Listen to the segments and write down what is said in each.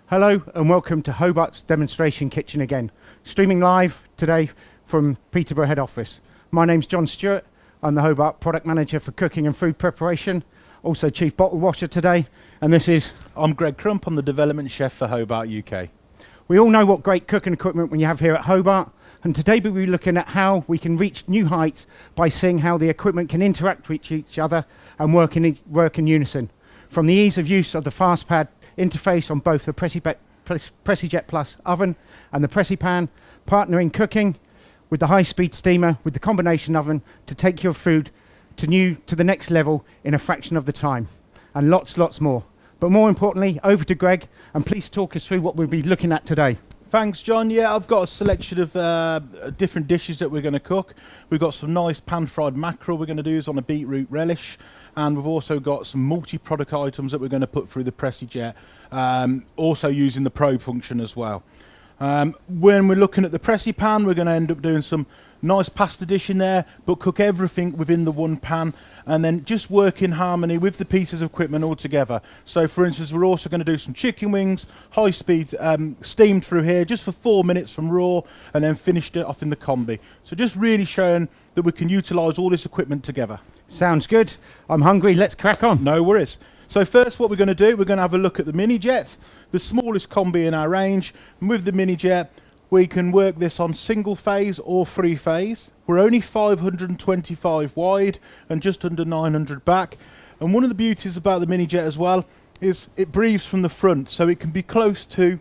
Hello and welcome to Hobart's Demonstration Kitchen again, streaming live today from Peterborough head office. My name's John Stewart. I'm the Hobart product manager for cooking and food preparation, also chief bottle washer today, and this is... I'm Greg Crump, I'm the development chef for Hobart UK. We all know what great cooking equipment we have here at Hobart, and today we'll be looking at how we can reach new heights by seeing how the equipment can interact with each other and work in unison. From the ease of use of the FastPad interface on both the Pressy Jet Plus oven and the Pressy Pan, partnering cooking with the high-speed steamer with the combination oven to take your food to the next level in a fraction of the time, and lots more. But more importantly, over to Greg, and please talk us through what we'll be looking at today. Thanks, John. Yeah, I've got a selection of different dishes that we're going to cook. We've got some nice pan-fried mackerel we're going to do on a beetroot relish, and we've also got some multi-product items that we're going to put through the Pressy Jet, also using the probe function as well. When we're looking at the Pressy Pan, we're going to end up doing some nice pasta dish in there, but cook everything within the one pan and then just work in harmony with the pieces of equipment all together. So for instance, we're also going to do some chicken wings, high speed, steamed through here just for 4 minutes from raw, and then finished it off in the combi. So just really showing that we can utilise all this equipment together. Sounds good. I'm hungry, let's crack on. No worries. So first what we're going to do, we're going to have a look at the mini jet, the smallest combi in our range, and with the mini jet we can work this on single phase or three phase. We're only 525 wide and just under 900 back. And one of the beauties about the mini jet as well is it breathes from the front, so it can be close to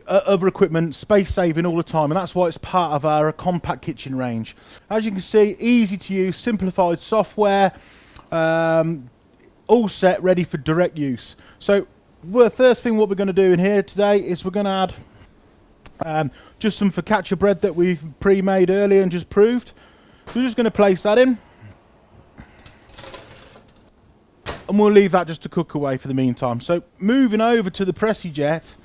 other equipment, space saving all the time, and that's why it's part of our compact kitchen range. As you can see, easy to use, simplified software, all set, ready for direct use. So first thing what we're going to do in here today is we're going to add just some focaccia bread that we've pre-made earlier and just proved. So we're just going to place that in, and we'll leave that just to cook away for the meantime. So moving over to the Pressy Jet,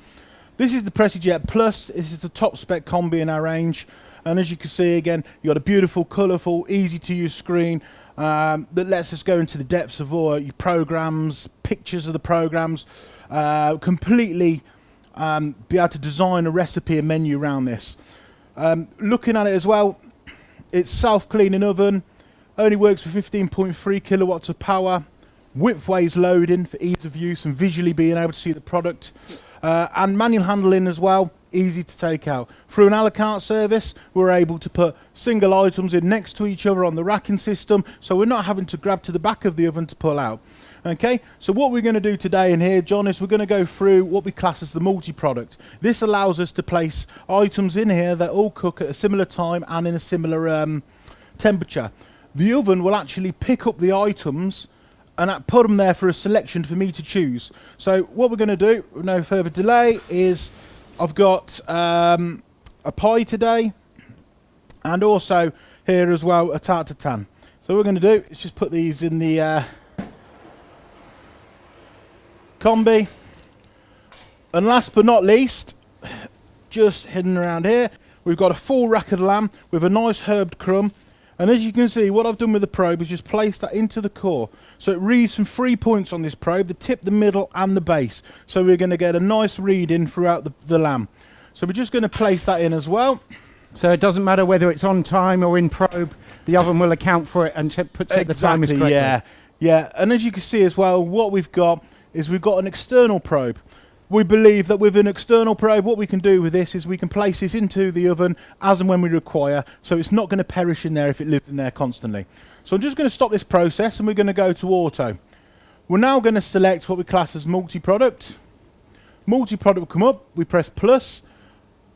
this is the Pressy Jet Plus. This is the top spec combi in our range, and as you can see again, you've got a beautiful, colourful, easy to use screen that lets us go into the depths of all your programs, pictures of the programs, completely be able to design a recipe and menu around this. Looking at it as well, it's self-cleaning oven, only works with 15.3 kilowatts of power, width ways loading for ease of use and visually being able to see the product, and manual handling as well, easy to take out. Through an a la carte service, we're able to put single items in next to each other on the racking system, so we're not having to grab to the back of the oven to pull out. Okay, so what we're going to do today in here, John, is we're going to go through what we class as the multi-product. This allows us to place items in here that all cook at a similar time and in a similar temperature. The oven will actually pick up the items and put them there for a selection for me to choose. So what we're going to do, with no further delay, is I've got a pie today, and also here as well a tarte tatin. So what we're going to do is just put these in the combi, and last but not least, just hidden around here, we've got a full rack of lamb with a nice herbed crumb. And as you can see, what I've done with the probe is just place that into the core. So it reads from 3 points on this probe, the tip, the middle and the base. So we're going to get a nice read in throughout the lamb. So we're just going to place that in as well. So it doesn't matter whether it's on time or in probe, the oven will account for it and puts it the time is correctly. Yeah. And as you can see as well, what we've got is we've got an external probe. We believe that with an external probe, what we can do with this is we can place this into the oven as and when we require, so it's not going to perish in there if it lives in there constantly. So I'm just going to stop this process and we're going to go to auto. We're now going to select what we class as multi-product. Multi-product will come up, we press plus,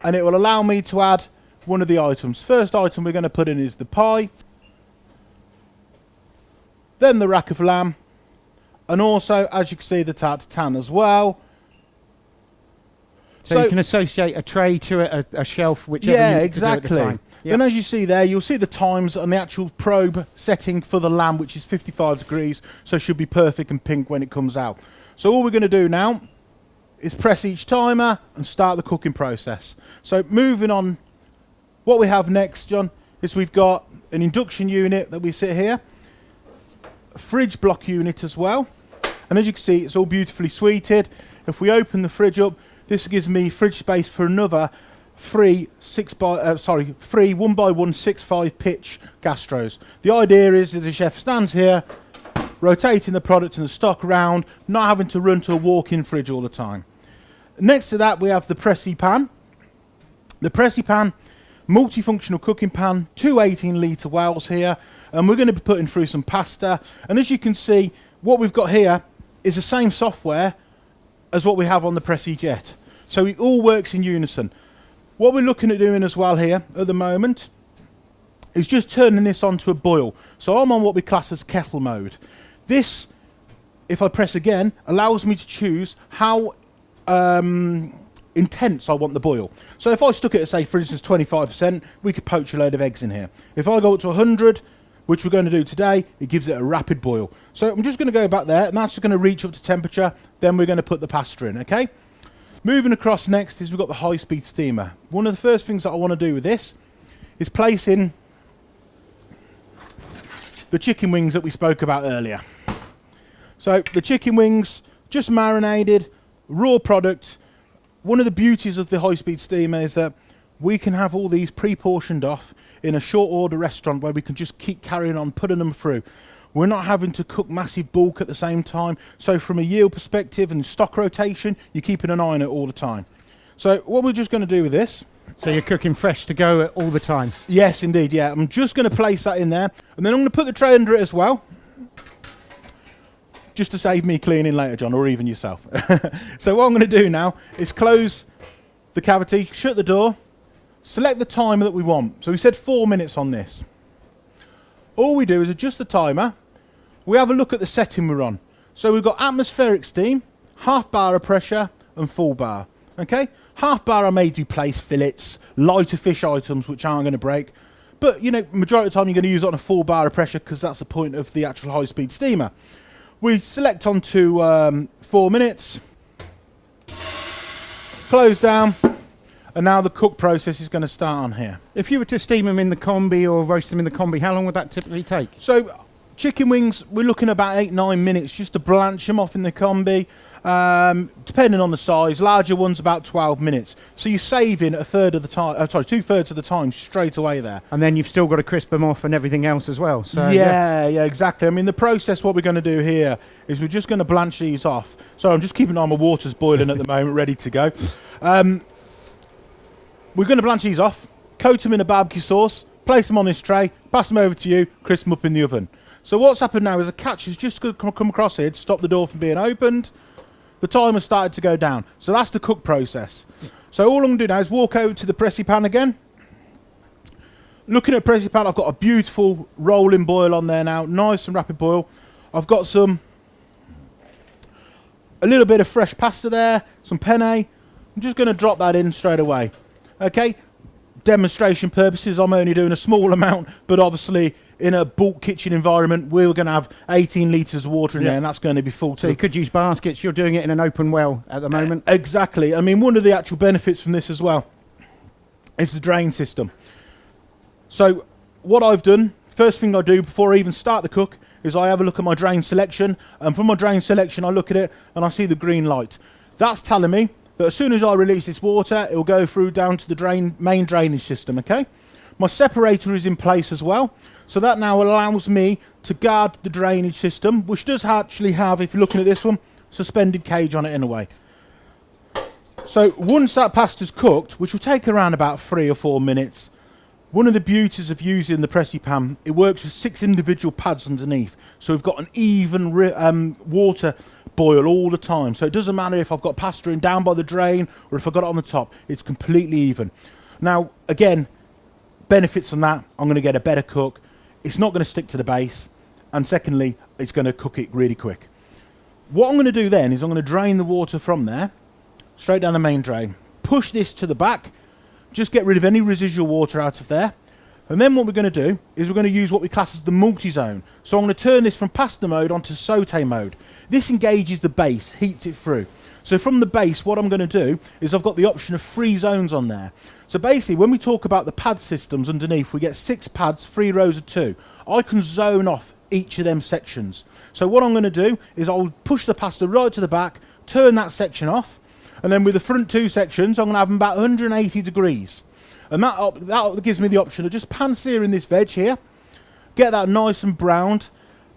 and it will allow me to add one of the items. First item we're going to put in is the pie, then the rack of lamb, and also, as you can see, the tarte tatin as well. So you can associate a tray to it, a shelf, whichever you need to do at the time. Yep. And as you see there, you'll see the times on the actual probe setting for the lamb, which is 55 degrees, so it should be perfect and pink when it comes out. So all we're going to do now is press each timer and start the cooking process. So moving on, what we have next, John, is we've got an induction unit that we sit here, a fridge block unit as well, and as you can see, it's all beautifully sweeted. If we open the fridge up, This gives me fridge space for another three 1x1 6.5 pitch gastros. The idea is that the chef stands here, rotating the product and the stock around, not having to run to a walk-in fridge all the time. Next to that, we have the Pressy Pan. The Pressy Pan, multifunctional cooking pan, two 18-litre wells here, and we're going to be putting through some pasta. And as you can see, what we've got here is the same software as what we have on the Pressy Jet. So it all works in unison. What we're looking at doing as well here at the moment is just turning this onto a boil. So I'm on what we class as Kettle Mode. This, if I press again, allows me to choose how intense I want the boil. So if I stuck it at, say, for instance, 25%, we could poach a load of eggs in here. If I go up to 100, which we're going to do today, it gives it a rapid boil. So I'm just going to go back there, and that's just going to reach up to temperature. Then we're going to put the pasta in, okay? Moving across next is we've got the high-speed steamer. One of the first things that I want to do with this is place in the chicken wings that we spoke about earlier. So the chicken wings, just marinated, raw product. One of the beauties of the high-speed steamer is that we can have all these pre-portioned off in a short order restaurant where we can just keep carrying on putting them through. We're not having to cook massive bulk at the same time. So from a yield perspective and stock rotation, you're keeping an eye on it all the time. So what we're just going to do with this. So you're cooking fresh to go all the time? Yes, indeed, yeah. I'm just going to place that in there. And then I'm going to put the tray under it as well. Just to save me cleaning later, John, or even yourself. So what I'm going to do now is close the cavity, shut the door, select the timer that we want. So we said 4 minutes on this. All we do is adjust the timer. We have a look at the setting we're on. So we've got atmospheric steam, half bar of pressure, and full bar. Okay? Half bar I may do place fillets, lighter fish items which aren't going to break. But, you know, majority of the time you're going to use it on a full bar of pressure because that's the point of the actual high-speed steamer. We select onto 4 minutes, close down, and now the cook process is going to start on here. If you were to steam them in the combi or roast them in the combi, how long would that typically take? So chicken wings, we're looking about 8-9 minutes just to blanch them off in the combi. Depending on the size, larger ones about 12 minutes. So you're saving a third of the time, 2/3 of the time straight away there. And then you've still got to crisp them off and everything else as well. So yeah, exactly. I mean, the process, what we're going to do here is we're just going to blanch these off. So I'm just keeping an eye on my water's boiling at the moment, ready to go. We're going to blanch these off, coat them in a barbecue sauce, place them on this tray, pass them over to you, crisp them up in the oven. So what's happened now is a catch has just come across here to stop the door from being opened. The timer started to go down. So that's the cook process. So all I'm going to do now is walk over to the Pressy Pan again. Looking at Pressy Pan, I've got a beautiful rolling boil on there now. Nice and rapid boil. I've got a little bit of fresh pasta there, some penne. I'm just going to drop that in straight away. Okay, demonstration purposes, I'm only doing a small amount, but obviously in a bulk kitchen environment, we're going to have 18 litres of water in there, and that's going to be full. So you could use baskets. You're doing it in an open well at the moment. Exactly. I mean, one of the actual benefits from this as well is the drain system. So what I've done, first thing I do before I even start the cook, is I have a look at my drain selection, and from my drain selection, I look at it and I see the green light. That's telling me that as soon as I release this water, it will go through down to the main drainage system, okay? My separator is in place as well, so that now allows me to guard the drainage system, which does actually have, if you're looking at this one, suspended cage on it in a way. So once that pasta's cooked, which will take around about 3 or 4 minutes, one of the beauties of using the Pressy Pan, it works with 6 individual pads underneath, so we've got an even water boil all the time. So it doesn't matter if I've got pasta in down by the drain or if I've got it on the top, it's completely even. Now, again, benefits from that, I'm going to get a better cook. It's not going to stick to the base, and secondly, it's going to cook it really quick. What I'm going to do then is I'm going to drain the water from there straight down the main drain, push this to the back, just get rid of any residual water out of there, and then what we're going to do is we're going to use what we class as the multi-zone. So I'm going to turn this from pasta mode onto saute mode. This engages the base, heats it through. So from the base, what I'm going to do is I've got the option of 3 zones on there. So basically, when we talk about the pad systems underneath, we get 6 pads, 3 rows of 2. I can zone off each of them sections. So what I'm going to do is I'll push the pasta right to the back, turn that section off, And then with the front 2 sections, I'm going to have them about 180 degrees. And that gives me the option of just pan-searing this veg here, get that nice and browned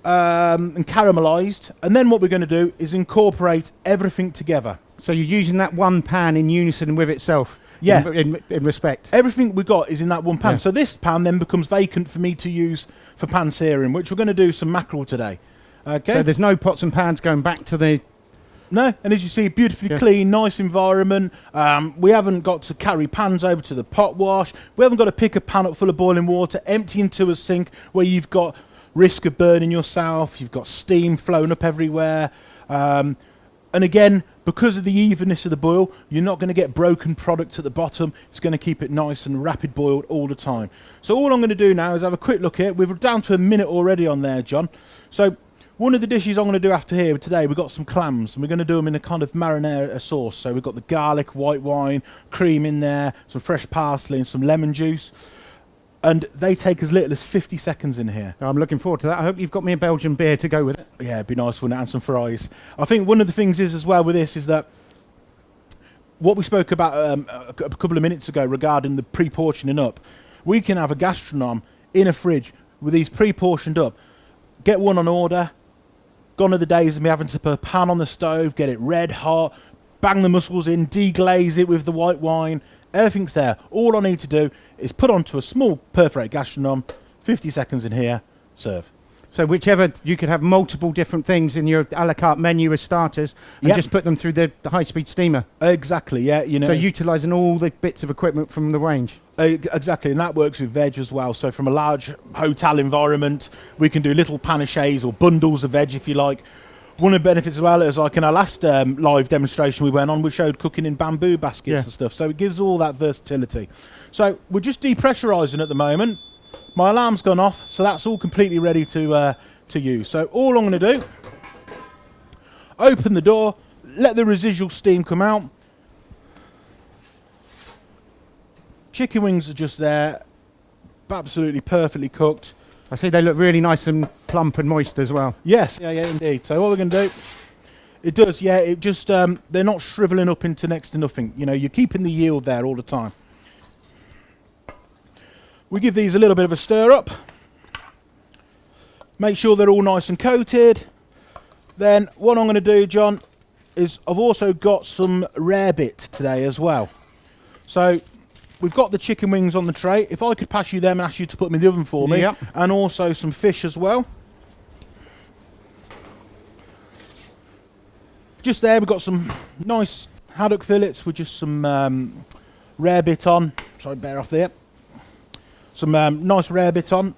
and caramelised. And then what we're going to do is incorporate everything together. So you're using that one pan in unison with itself? Yeah. In respect? Everything we got is in that one pan. Yeah. So this pan then becomes vacant for me to use for pan searing, which we're going to do some mackerel today. Okay. So there's no pots and pans going back to the... No, and as you see, beautifully clean, nice environment. We haven't got to carry pans over to the pot wash. We haven't got to pick a pan up full of boiling water, empty into a sink where you've got risk of burning yourself. You've got steam flowing up everywhere. And again, because of the evenness of the boil, you're not going to get broken product at the bottom. It's going to keep it nice and rapid boiled all the time. So all I'm going to do now is have a quick look here. We're down to a minute already on there, John. So one of the dishes I'm going to do after here today, we've got some clams, and we're going to do them in a kind of marinara sauce. So we've got the garlic, white wine, cream in there, some fresh parsley and some lemon juice. And they take as little as 50 seconds in here. I'm looking forward to that. I hope you've got me a Belgian beer to go with it. Yeah, it'd be nice, wouldn't it? And some fries. I think one of the things is as well with this is that what we spoke about a couple of minutes ago regarding the pre-portioning up, we can have a gastronome in a fridge with these pre-portioned up. Get one on order. Gone are the days of me having to put a pan on the stove, get it red hot, bang the mussels in, deglaze it with the white wine. Everything's there. All I need to do is put onto a small perforated gastronome, 50 seconds in here, serve. So whichever, you could have multiple different things in your a la carte menu as starters and just put them through the high-speed steamer. Exactly, yeah. You know. So utilising all the bits of equipment from the range. Exactly, and that works with veg as well. So from a large hotel environment, we can do little panaches or bundles of veg if you like. One of the benefits as well is like in our last live demonstration we went on, we showed cooking in bamboo baskets and stuff. So it gives all that versatility. So we're just depressurising at the moment. My alarm's gone off, so that's all completely ready to use. So all I'm going to do, open the door, let the residual steam come out. Chicken wings are just there, absolutely perfectly cooked. I see they look really nice and plump and moist as well. Yes, yeah, indeed. So what we're going to do, it does, it just, they're not shriveling up into next to nothing. You know, you're keeping the yield there all the time. We give these a little bit of a stir up. Make sure they're all nice and coated. Then what I'm going to do, John, is I've also got some rarebit today as well. So we've got the chicken wings on the tray. If I could pass you them and ask you to put them in the oven for me. And also some fish as well. Just there, we've got some nice haddock fillets with just some rarebit on. Sorry, bear off there. Some nice rarebit on.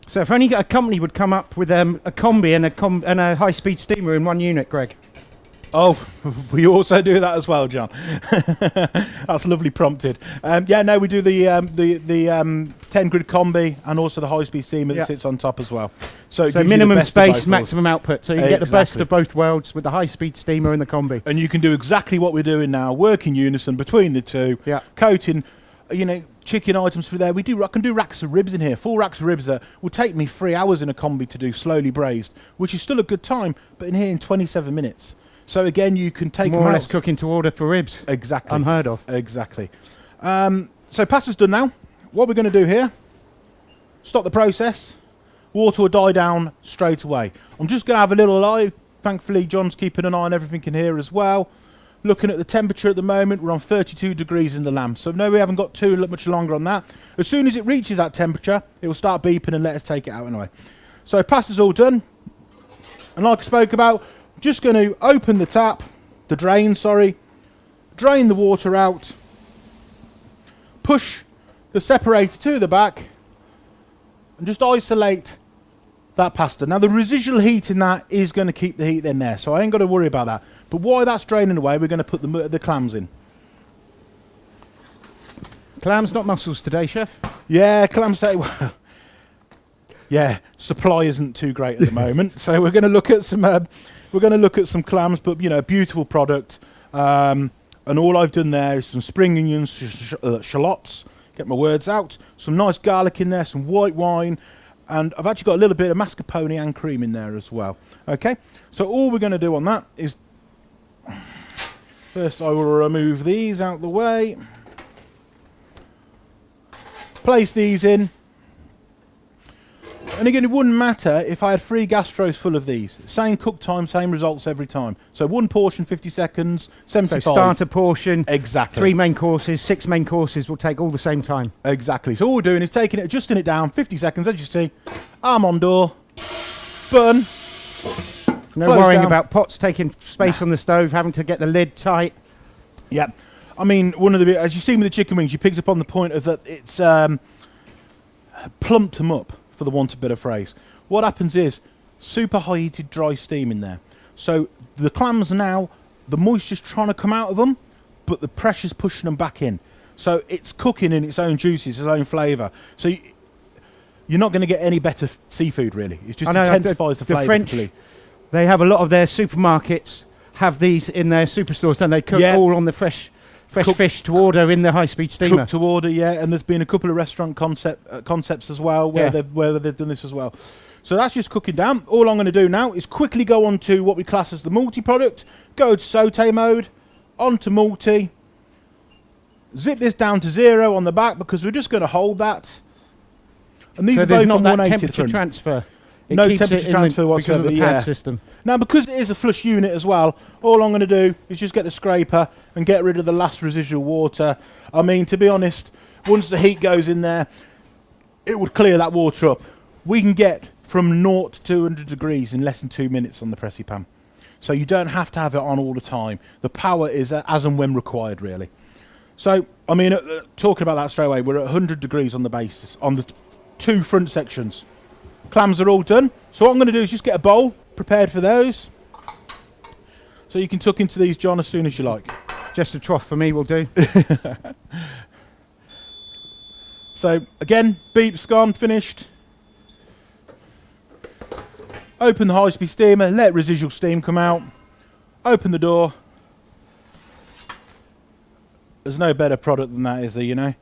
So if only a company would come up with a combi and a high-speed steamer in one unit, Greg. Oh, we also do that as well, John. That's lovely prompted. Yeah, no, we do the 10-grid combi and also the high-speed steamer that sits on top as well. So minimum space, maximum output. So you can get the best of both worlds with the high-speed steamer and the combi. And you can do exactly what we're doing now, work in unison between the two, coating, you know, chicken items through there. I can do racks of ribs in here, 4 racks of ribs that will take me 3 hours in a combi to do slowly braised, which is still a good time, but in here in 27 minutes. So again, you can take more or less cooking to order for ribs. Exactly. Unheard of. Exactly. So pasta's done now. What we're going to do here, stop the process. Water will die down straight away. I'm just going to have a little eye. Thankfully, John's keeping an eye on everything in here as well. Looking at the temperature at the moment, we're on 32 degrees in the lamp. So no, we haven't got too much longer on that. As soon as it reaches that temperature, it will start beeping and let us take it out anyway. So pasta's all done. And like I spoke about, just going to open the tap, drain the water out, push the separator to the back, and just isolate that pasta. Now the residual heat in that is going to keep the heat in there, so I ain't got to worry about that. But while that's draining away, we're going to put the clams in. Clams, not mussels today, Chef? Yeah, clams today. Well, yeah, supply isn't too great at the moment, so we're going to look at some. We're going to look at some clams, but, you know, a beautiful product. And all I've done there is some spring onions, shallots, get my words out, some nice garlic in there, some white wine, and I've actually got a little bit of mascarpone and cream in there as well. Okay, so all we're going to do on that is First I will remove these out the way. Place these in. And again, it wouldn't matter if I had 3 gastros full of these. Same cook time, same results every time. So 1 portion, 50 seconds, 75. So starter portion, exactly. 3 main courses, 6 main courses will take all the same time. Exactly. So all we're doing is taking it, adjusting it down, 50 seconds, as you see. Arm on door, button. No worrying about pots taking space on the stove, having to get the lid tight. Yep. I mean, one of the, as you see with the chicken wings, you picked up on the point of that it's plumped them up, for the want of a better phrase. What happens is super high heated dry steam in there. So the clams now, the moisture's trying to come out of them, but the pressure's pushing them back in. So it's cooking in its own juices, its own flavour. So you're not going to get any better seafood, really. It just intensifies the flavour. The French, they have a lot of their supermarkets have these in their superstores, don't they? Cook all on the fresh fish to order in the high-speed steamer. Cook to order, yeah. And there's been a couple of restaurant concepts as well where they've done this as well. So that's just cooking down. All I'm going to do now is quickly go on to what we class as the multi-product, go to saute mode, onto multi, zip this down to 0 on the back because we're just going to hold that. And these so are there's both not on that 180 temperature transfer. It no keeps temperature transfer whatsoever because of the pad system. Now, because it is a flush unit as well, all I'm going to do is just get the scraper and get rid of the last residual water. I mean, to be honest, once the heat goes in there, it would clear that water up. We can get from 0 to 200 degrees in less than 2 minutes on the Pressy Pan. So you don't have to have it on all the time. The power is as and when required, really. So, I mean, talking about that straight away, we're at 100 degrees on the basis, on the 2 front sections. Clams are all done. So what I'm going to do is just get a bowl prepared for those. So you can tuck into these, John, as soon as you like. Just a trough for me will do. So again, beep's gone, finished. Open the high-speed steamer, let residual steam come out. Open the door. There's no better product than that, is there, you know?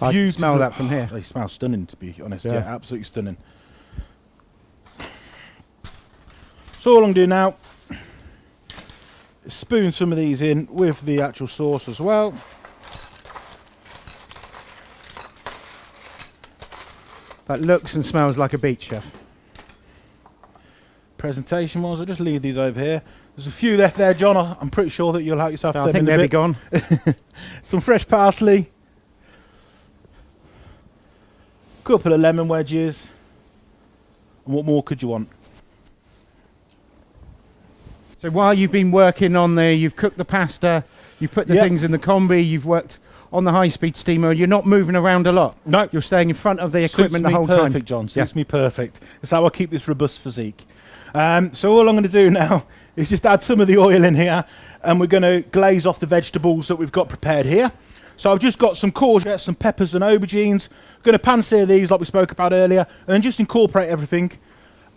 I can smell that from here. They smell stunning, to be honest. Yeah, absolutely stunning. So all I'm doing now is spoon some of these in with the actual sauce as well. That looks and smells like a beach, chef. Presentation wise, I'll just leave these over here. There's a few left there, John. I'm pretty sure that you'll help yourself to them. I think they'll be gone. Some fresh parsley. Couple of lemon wedges. And what more could you want? So while you've been working on there, you've cooked the pasta, you've put the things in the combi, you've worked on the high-speed steamer, you're not moving around a lot. No. You're staying in front of the equipment the whole time. Perfect, John. Suits me perfect. That's how I keep this robust physique. So all I'm going to do now is just add some of the oil in here, and we're going to glaze off the vegetables that we've got prepared here. So I've just got some courgettes, some peppers and aubergines. I'm going to pan-sear these like we spoke about earlier, and then just incorporate everything.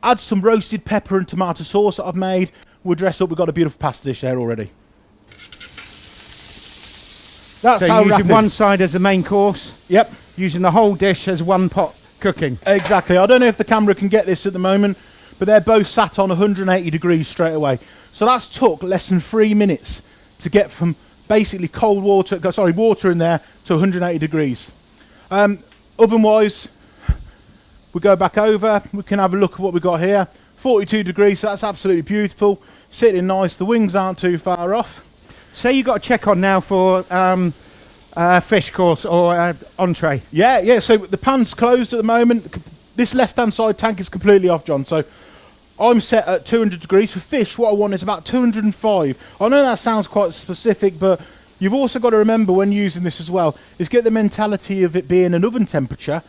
Add some roasted pepper and tomato sauce that I've made. We'll dress up. We've got a beautiful pasta dish there already. That's so how you're using rapid. one side as the main course. Yep. Using the whole dish as one pot cooking. Exactly. I don't know if the camera can get this at the moment, but they're both sat on 180 degrees straight away. So that's took less than 3 minutes to get from basically cold water, water in there to 180 degrees. Oven-wise, we go back over. We can have a look at what we've got here. 42 degrees, so that's absolutely beautiful. Sitting nice, the wings aren't too far off. Say you've got to check on now for fish course or entree. Yeah, so the pan's closed at the moment. This left-hand side tank is completely off, John, so I'm set at 200 degrees. For fish, what I want is about 205. I know that sounds quite specific, but you've also got to remember when using this as well, is get the mentality of it being an oven temperature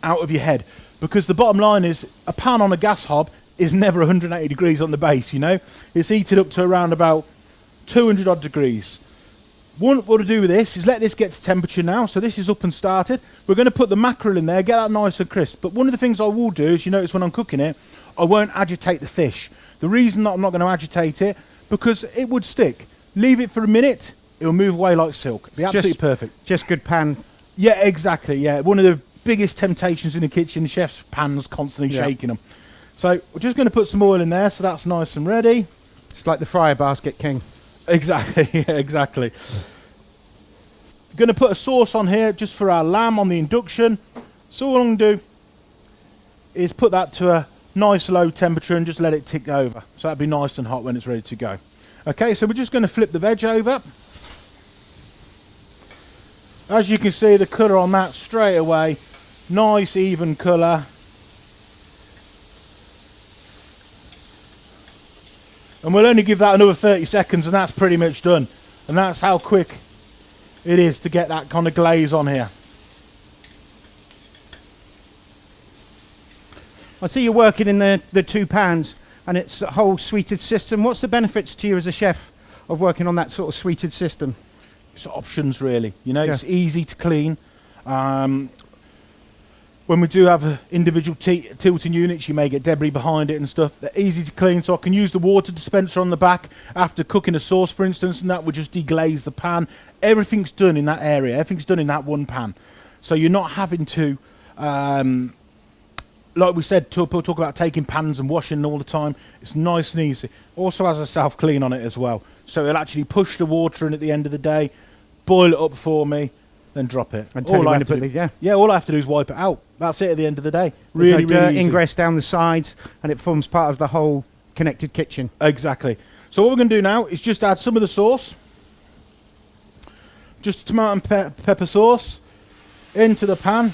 out of your head. Because the bottom line is, a pan on a gas hob is never 180 degrees on the base, you know. It's heated up to around about 200 odd degrees. What to do with this is let this get to temperature now. So this is up and started. We're going to put the mackerel in there, get that nice and crisp. But one of the things I will do is, you notice when I'm cooking it, I won't agitate the fish. The reason that I'm not going to agitate it, because it would stick. Leave it for a minute, it'll move away like silk. It'll be absolutely perfect. Just good pan. Yeah, exactly. Yeah, one of the biggest temptations in the kitchen, the chef's pans constantly shaking them. So we're just going to put some oil in there, so that's nice and ready. It's like the fryer basket king. Exactly, yeah, exactly. Going to put a sauce on here just for our lamb on the induction. So all I'm going to do is put that to a nice low temperature and just let it tick over. So that'll be nice and hot when it's ready to go. Okay, so we're just going to flip the veg over. As you can see, the colour on that straight away, nice even colour. And we'll only give that another 30 seconds and that's pretty much done. And that's how quick it is to get that kind of glaze on here. I see you're working in the 2 pans and it's a whole suited system. What's the benefits to you as a chef of working on that sort of suited system? It's options really, you know, Yeah. It's easy to clean. When we do have individual tilting units, you may get debris behind it and stuff. They're easy to clean, so I can use the water dispenser on the back after cooking a sauce, for instance, and that would just deglaze the pan. Everything's done in that area. Everything's done in that one pan. So you're not having to, like we said, talk about taking pans and washing all the time. It's nice and easy. Also has a self-clean on it as well. So it'll actually push the water in at the end of the day, boil it up for me, then drop it. And tell you when to put the, yeah, all I have to do is wipe it out. That's it at the end of the day. There's no Really, dirt, really easy. ingress down the sides, and it forms part of the whole connected kitchen. Exactly. So what we're going to do now is just add some of the sauce. Just tomato and pepper sauce into the pan.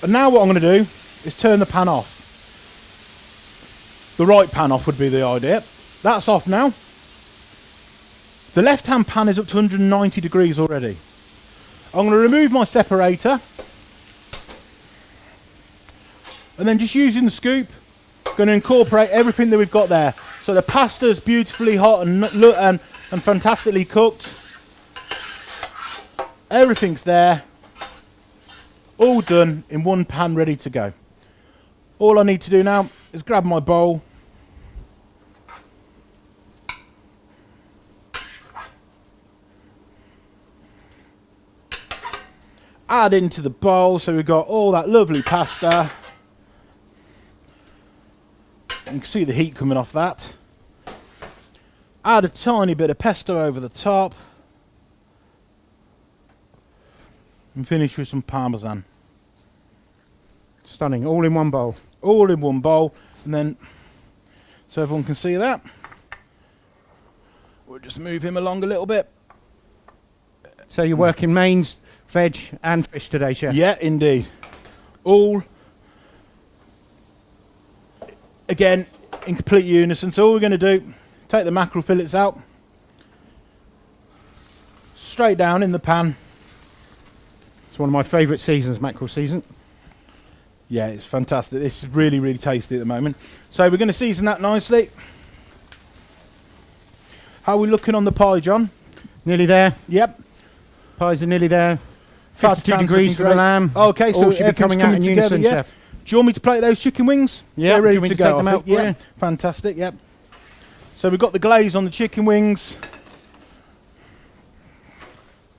And now what I'm going to do is turn the pan off. The right pan off would be the idea. That's off now. The left-hand pan is up to 190 degrees already. I'm going to remove my separator. And then just using the scoop, going to incorporate everything that we've got there. So the pasta's beautifully hot and fantastically cooked. Everything's there. All done in one pan, ready to go. All I need to do now is grab my bowl. Add into the bowl, so we've got all that lovely pasta. You can see the heat coming off that. Add a tiny bit of pesto over the top. And finish with some parmesan. Stunning, all in one bowl. All in one bowl. And then, so everyone can see that, we'll just move him along a little bit. So you're working mains, veg and fish today, chef? Yeah, indeed. All, again, in complete unison. So all we're going to do, take the mackerel fillets out, straight down in the pan. It's one of my favourite seasons, mackerel season. Yeah, it's fantastic. This is really, really tasty at the moment. So we're going to season that nicely. How are we looking on the pie, John? Nearly there. Yep. Pies are nearly there. That's 52 degrees for the lamb. Okay, so all should be coming out in unison, yeah. chef. Do you want me to plate those chicken wings? Yeah, they're ready do you want me to to go. take them I out think. for Yeah, you? fantastic. Yep. So we've got the glaze on the chicken wings.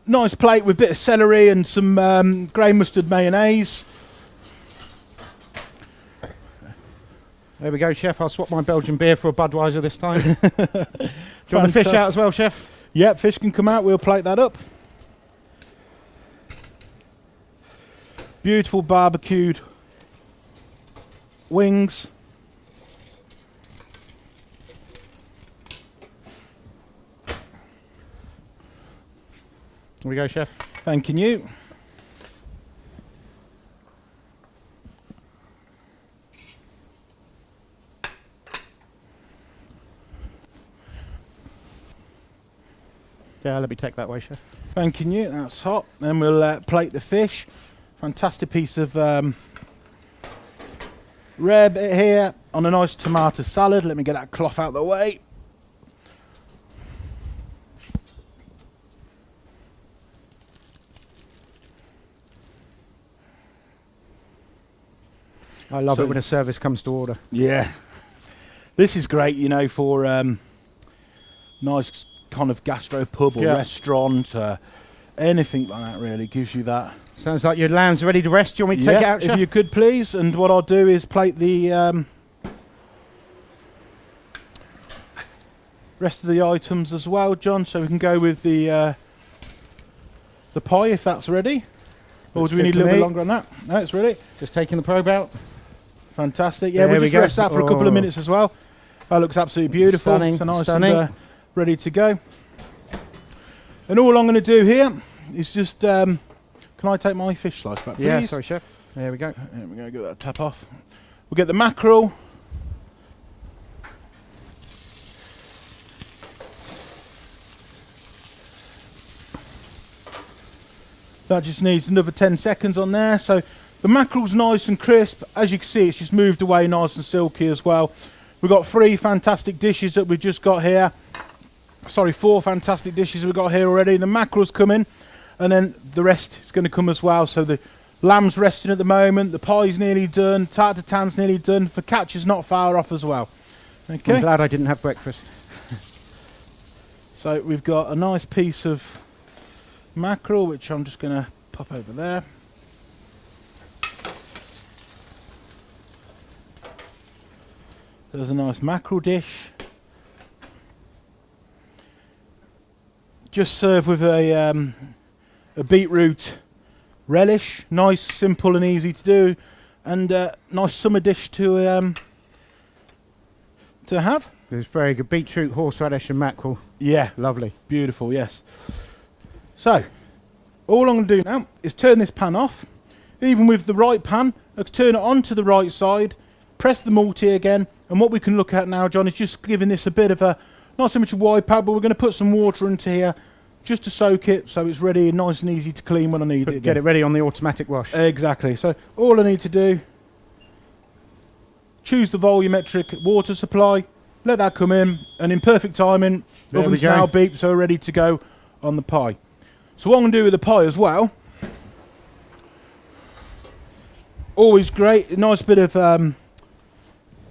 Nice plate with a bit of celery and some grey mustard mayonnaise. There we go, chef. I'll swap my Belgian beer for a Budweiser this time. Do you want the fish out as well, chef? Yep, fish can come out. We'll plate that up. Beautiful barbecued wings. Here we go, chef. Thanking you. Yeah, let me take that way, chef. Thanking you. That's hot. Then we'll plate the fish. Fantastic piece of rare bit here on a nice tomato salad. Let me get that cloth out of the way. I love it when a service comes to order. Yeah. This is great, you know, for nice kind of gastro pub or restaurant, anything like that really gives you that. Sounds like your lamb's ready to rest. Do you want me to take it out, chef? If you could please. And what I'll do is plate the rest of the items as well, John, so we can go with the pie if that's ready. Or do we need a little bit longer on that? No, it's ready. Just taking the probe out. Fantastic. Yeah, we'll just rest that for a couple of minutes as well. That looks absolutely beautiful. Stunning, So nice stunning. and ready to go. And all I'm going to do here is just, can I take my fish slice back, please? Yeah, sorry, chef. There we go. There we go, get that tap off. We'll get the mackerel. That just needs another 10 seconds on there. So the mackerel's nice and crisp. As you can see, it's just moved away nice and silky as well. We've got 3 fantastic dishes that we've just got here. Sorry, 4 fantastic dishes we've got here already. The mackerel's coming, and then the rest is going to come as well. So the lamb's resting at the moment. The pie's nearly done. Tart tatan's nearly done. Focaccia's not far off as well. Okay. I'm glad I didn't have breakfast. So we've got a nice piece of mackerel, which I'm just going to pop over there. There's a nice mackerel dish. Just served with a beetroot relish. Nice, simple and easy to do, and nice summer dish to have. It's very good. Beetroot, horseradish and mackerel. Yeah, Lovely. beautiful, yes. So, all I'm going to do now is turn this pan off. Even with the right pan, let's turn it onto the right side, press the multi again, and what we can look at now, John, is just giving this a bit of a, not so much a wipe out, but we're going to put some water into here just to soak it so it's ready and nice and easy to clean when I need it again. Get it ready on the automatic wash. Exactly. So all I need to do, choose the volumetric water supply, let that come in, and in perfect timing, There we oven's go. now beeped, so we're ready to go on the pie. So what I'm going to do with the pie as well, always great, a nice bit of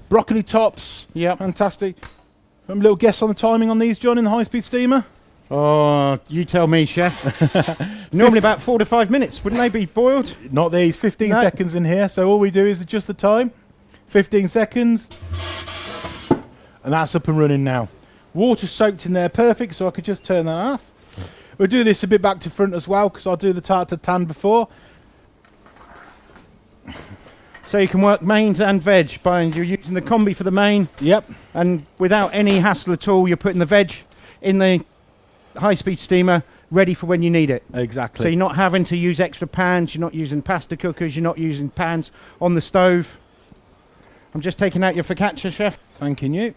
broccoli tops. Yep. Fantastic. A little guess on the timing on these, John, in the high-speed steamer? Oh, you tell me, chef. Normally about 4 to 5 minutes. Wouldn't they be boiled? Not these, 15 No. seconds in here. So all we do is adjust the time. 15 seconds. And that's up and running now. Water soaked in there, perfect, so I could just turn that off. We'll do this a bit back to front as well, because I'll do the tart tatin before. So you can work mains and veg by you're using the combi for the main, Yep. and without any hassle at all, you're putting the veg in the high-speed steamer ready for when you need it. Exactly. So you're not having to use extra pans, you're not using pasta cookers, you're not using pans on the stove. I'm just taking out your focaccia, chef. Thanking you.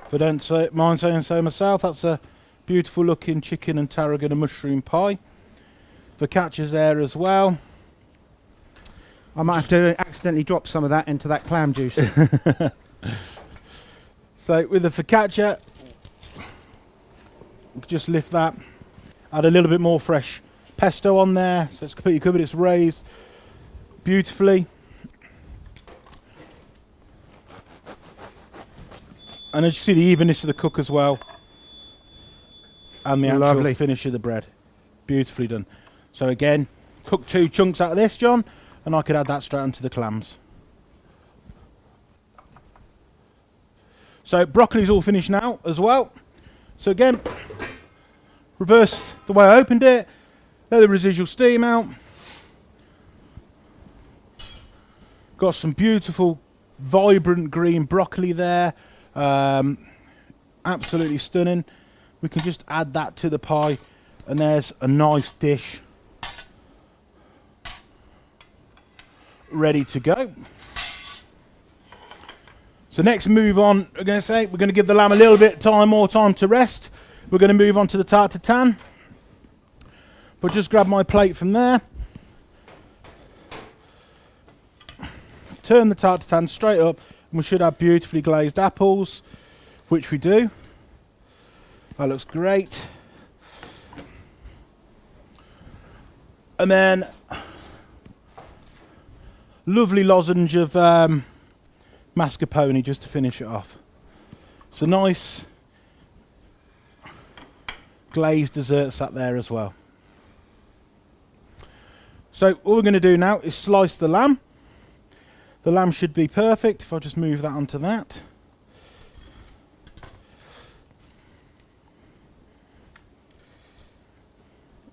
If I don't mind saying so myself, that's a beautiful looking chicken and tarragon and mushroom pie. Focaccia's there as well. I might have to accidentally drop some of that into that clam juice. So with the focaccia, just lift that, add a little bit more fresh pesto on there, so it's completely covered, it's raised beautifully. And as you see, the evenness of the cook as well, and the actual Lovely. finish of the bread, beautifully done. So again, cook 2 chunks out of this, John, and I could add that straight onto the clams. So broccoli's all finished now as well. So again, reverse the way I opened it, let the residual steam out. Got some beautiful, vibrant green broccoli there. Absolutely stunning. We can just add that to the pie, and there's a nice dish ready to go. So next move on, we're going to give the lamb a little bit more time to rest. We're going to move on to the tart tatin. But just grab my plate from there. Turn the tart tatin straight up, and we should have beautifully glazed apples, which we do. That looks great. And then lovely lozenge of mascarpone just to finish it off. It's a nice glazed dessert sat there as well. So all we're going to do now is slice the lamb. The lamb should be perfect if I just move that onto that.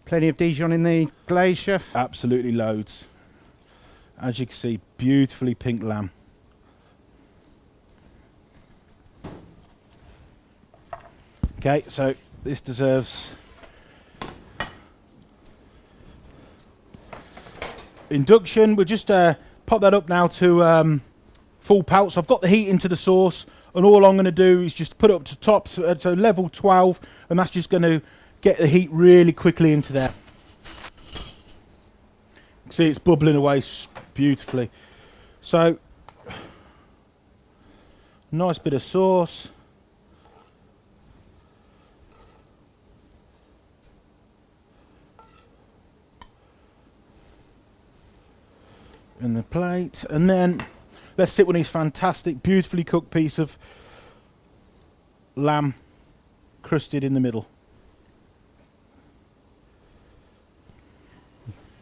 Plenty of Dijon in the glaze, chef. Absolutely loads. As you can see, beautifully pink lamb. Okay, so this deserves induction. We'll just pop that up now to full pout. So I've got the heat into the sauce, and all I'm going to do is just put it up to top, so level 12, and that's just going to get the heat really quickly into there. See, it's bubbling away beautifully. So, nice bit of sauce. In the plate, and then let's sit on this fantastic, beautifully cooked piece of lamb crusted in the middle.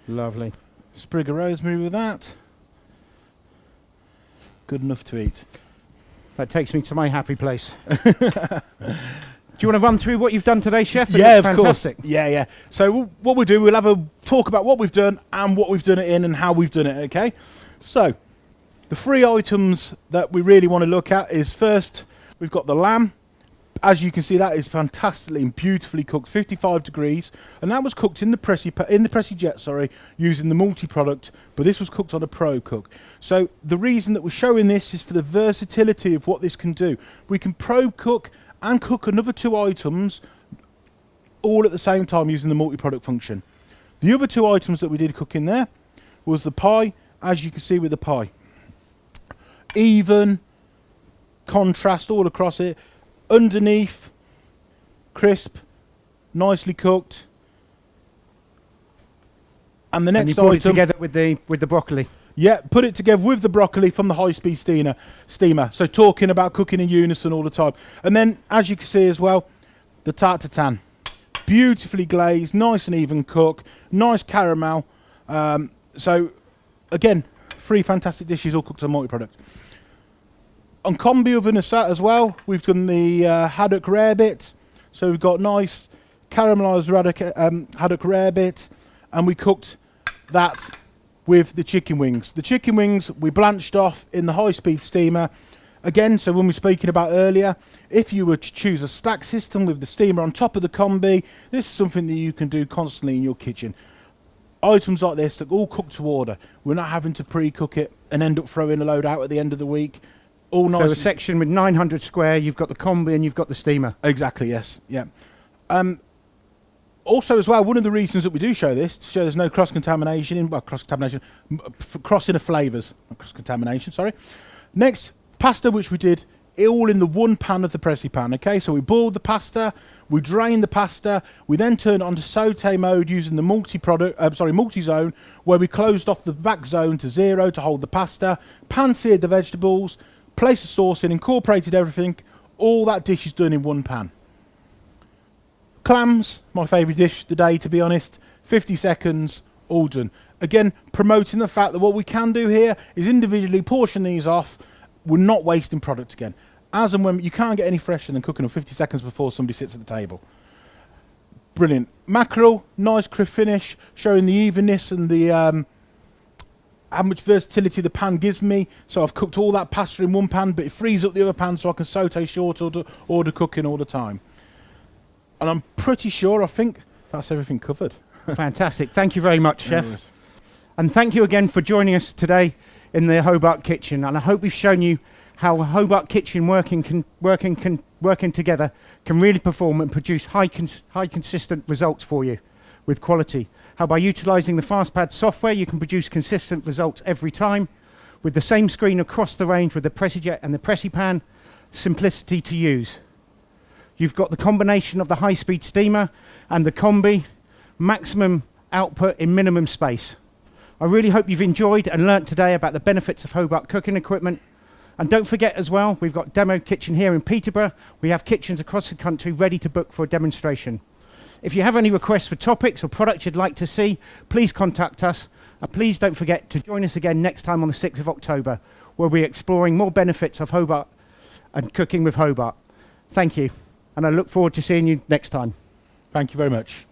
Lovely. Sprig of rosemary with that. Good enough to eat. That takes me to my happy place. Do you want to run through what you've done today, chef? It Yeah, looks of fantastic. course. Yeah. So what we'll do, we'll have a talk about what we've done and what we've done it in and how we've done it, okay? So, the 3 items that we really want to look at is first, we've got the lamb. As you can see, that is fantastically and beautifully cooked, 55 degrees, and that was cooked in the Pressy jet, using the multi-product, but this was cooked on a Pro Cook. So the reason that we're showing this is for the versatility of what this can do. We can Pro Cook and cook another 2 items all at the same time using the multi-product function. The other 2 items that we did cook in there was the pie, as you can see with the pie. Even contrast all across it. Underneath, crisp, nicely cooked. And the next and you brought item, it together with the broccoli. yeah, put it together with the broccoli from the high-speed steamer. So talking about cooking in unison all the time. And then, as you can see as well, the tarte tatin. Beautifully glazed, nice and even cook, nice caramel. So, again, 3 fantastic dishes all cooked on multi-product. On combi oven as well, we've done the haddock rarebit. So we've got nice caramelised haddock rarebit, and we cooked that with the chicken wings. The chicken wings we blanched off in the high-speed steamer. Again, so when we were speaking about earlier, if you were to choose a stack system with the steamer on top of the combi, this is something that you can do constantly in your kitchen. Items like this that all cook to order. We're not having to pre-cook it and end up throwing a load out at the end of the week. All nice. So a section with 900 square, you've got the combi and you've got the steamer. Exactly, yes. Yeah. Also as well, one of the reasons that we do show this, to show there's no cross-contamination, crossing of flavours. Not cross-contamination, sorry. Next, pasta, which we did all in the one pan of the Pressy Pan, okay? So we boiled the pasta, we drained the pasta, we then turned it onto saute mode using the multi-zone, where we closed off the back zone to 0 to hold the pasta, pan-seared the vegetables, placed the sauce in, incorporated everything. All that dish is done in one pan. Clams, my favourite dish of the day, to be honest. 50 seconds, all done. Again, promoting the fact that what we can do here is individually portion these off. We're not wasting product again. As and when, you can't get any fresher than cooking them 50 seconds before somebody sits at the table. Brilliant. Mackerel, nice crisp finish, showing the evenness and the how much versatility the pan gives me. So I've cooked all that pasta in one pan, but it frees up the other pan so I can saute short order cooking all the time. And I'm pretty sure, I think that's everything covered. Fantastic. Thank you very much, Chef. Anyways. And thank you again for joining us today in the Hobart Kitchen. And I hope we've shown you how Hobart Kitchen working together can really perform and produce high consistent results for you with quality. How by utilising the FastPad software you can produce consistent results every time with the same screen across the range with the Pressy Jet and the Pressy Pan. Simplicity to use. You've got the combination of the high-speed steamer and the combi, maximum output in minimum space. I really hope you've enjoyed and learnt today about the benefits of Hobart cooking equipment. And don't forget as well, we've got demo kitchen here in Peterborough. We have kitchens across the country ready to book for a demonstration. If you have any requests for topics or products you'd like to see, please contact us. And please don't forget to join us again next time on the 6th of October, we'll be exploring more benefits of Hobart and cooking with Hobart. Thank you, and I look forward to seeing you next time. Thank you very much.